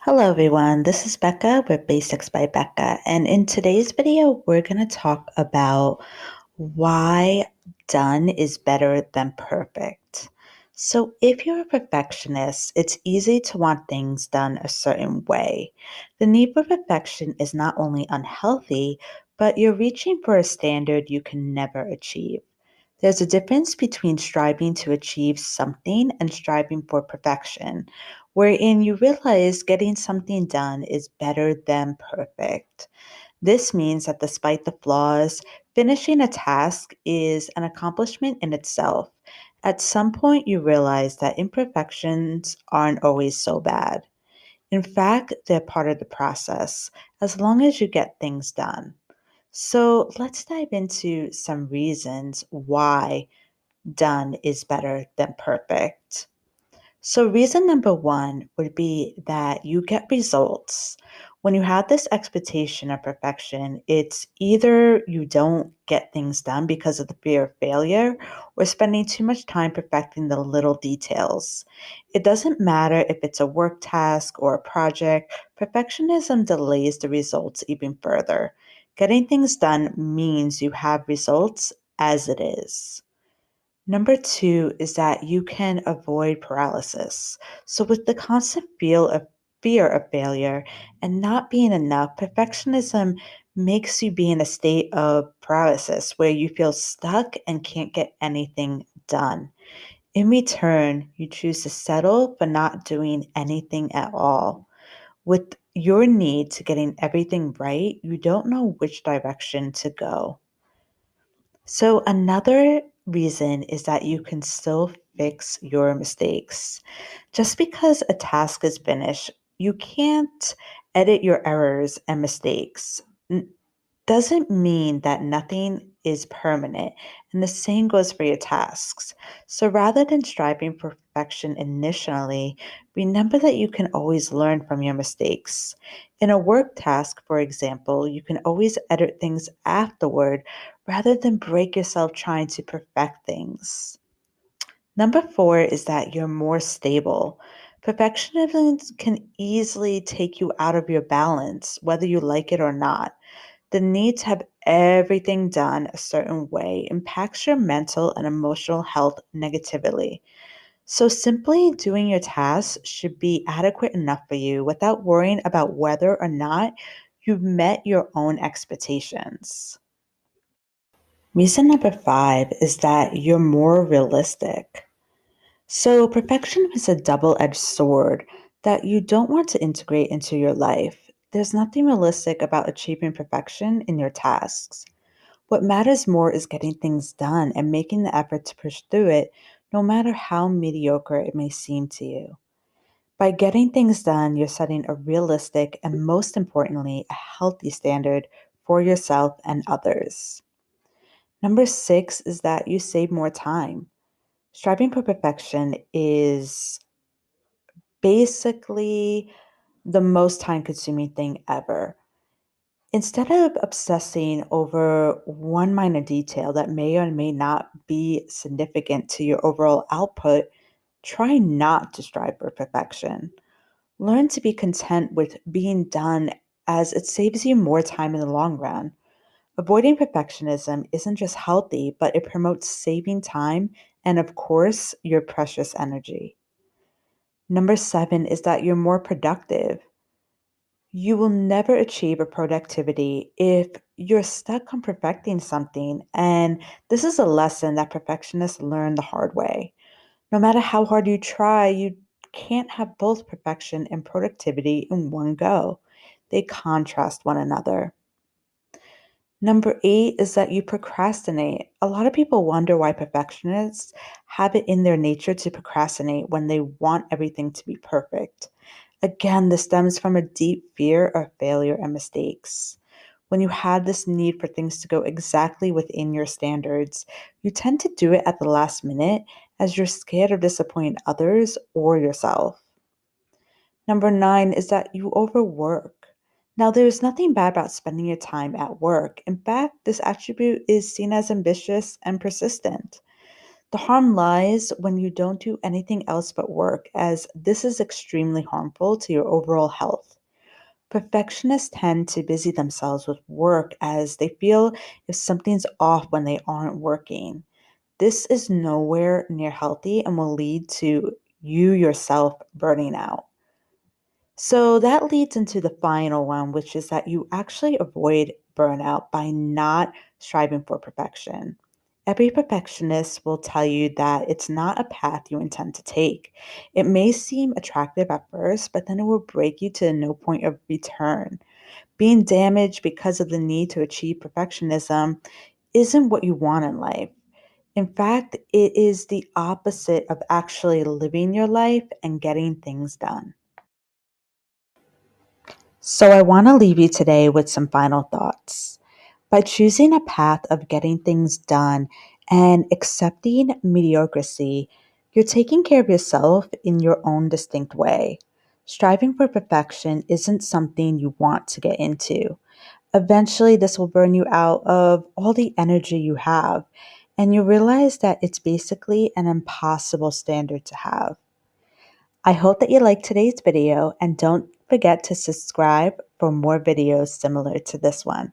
Hello everyone, this is Becca with Basics by Becca, and in today's video, we're going to talk about why done is better than perfect. So, if you're a perfectionist, it's easy to want things done a certain way. The need for perfection is not only unhealthy, but you're reaching for a standard you can never achieve. There's a difference between striving to achieve something and striving for perfection, wherein you realize getting something done is better than perfect. This means that despite the flaws, finishing a task is an accomplishment in itself. At some point, you realize that imperfections aren't always so bad. In fact, they're part of the process, as long as you get things done. So let's dive into some reasons why done is better than perfect. So, reason number one would be that you get results. When you have this expectation of perfection, it's either you don't get things done because of the fear of failure or spending too much time perfecting the little details. It doesn't matter if it's a work task or a project, perfectionism delays the results even further. Getting things done means you have results as it is. Number two is that you can avoid paralysis. So, with the constant fear of failure and not being enough, perfectionism makes you be in a state of paralysis where you feel stuck and can't get anything done. In return, you choose to settle for not doing anything at all. With your need to getting everything right, you don't know which direction to go. So, another reason is that you can still fix your mistakes. Just because a task is finished, you can't edit your errors and mistakes. Doesn't mean that nothing is permanent, and the same goes for your tasks. So rather than striving for perfection initially, remember that you can always learn from your mistakes. In a work task, for example, you can always edit things afterward rather than break yourself trying to perfect things. Number four is that you're more stable. Perfectionism can easily take you out of your balance, whether you like it or not. The need to have everything done a certain way impacts your mental and emotional health negatively. So, simply doing your tasks should be adequate enough for you without worrying about whether or not you've met your own expectations. Reason number five is that you're more realistic. So, perfection is a double edged sword that you don't want to integrate into your life. There's nothing realistic about achieving perfection in your tasks. What matters more is getting things done and making the effort to push through it, no matter how mediocre it may seem to you. By getting things done, you're setting a realistic and, most importantly, a healthy standard for yourself and others. Number six is that you save more time. Striving for perfection is basically the most time consuming thing ever. Instead of obsessing over one minor detail that may or may not be significant to your overall output, try not to strive for perfection. Learn to be content with being done as it saves you more time in the long run. Avoiding perfectionism isn't just healthy, but it promotes saving time and, of course, your precious energy. Number seven is that you're more productive. You will never achieve a productivity if you're stuck on perfecting something. And this is a lesson that perfectionists learn the hard way. No matter how hard you try, you can't have both perfection and productivity in one go. They contrast one another. Number eight is that you procrastinate. A lot of people wonder why perfectionists have it in their nature to procrastinate when they want everything to be perfect. Again, this stems from a deep fear of failure and mistakes. When you have this need for things to go exactly within your standards, you tend to do it at the last minute as you're scared of disappointing others or yourself. Number nine is that you overwork. Now, there's nothing bad about spending your time at work. In fact, this attribute is seen as ambitious and persistent. The harm lies when you don't do anything else but work, as this is extremely harmful to your overall health. Perfectionists tend to busy themselves with work as they feel if something's off when they aren't working. This is nowhere near healthy and will lead to you yourself burning out. So that leads into the final one, which is that you actually avoid burnout by not striving for perfection. Every perfectionist will tell you that it's not a path you intend to take. It may seem attractive at first, but then it will break you to no point of return. Being damaged because of the need to achieve perfectionism isn't what you want in life. In fact, it is the opposite of actually living your life and getting things done. So, I want to leave you today with some final thoughts. By choosing a path of getting things done and accepting mediocrity, you're taking care of yourself in your own distinct way. Striving for perfection isn't something you want to get into. Eventually, this will burn you out of all the energy you have, and you realize that it's basically an impossible standard to have. I hope that you liked today's video and don't forget to subscribe for more videos similar to this one.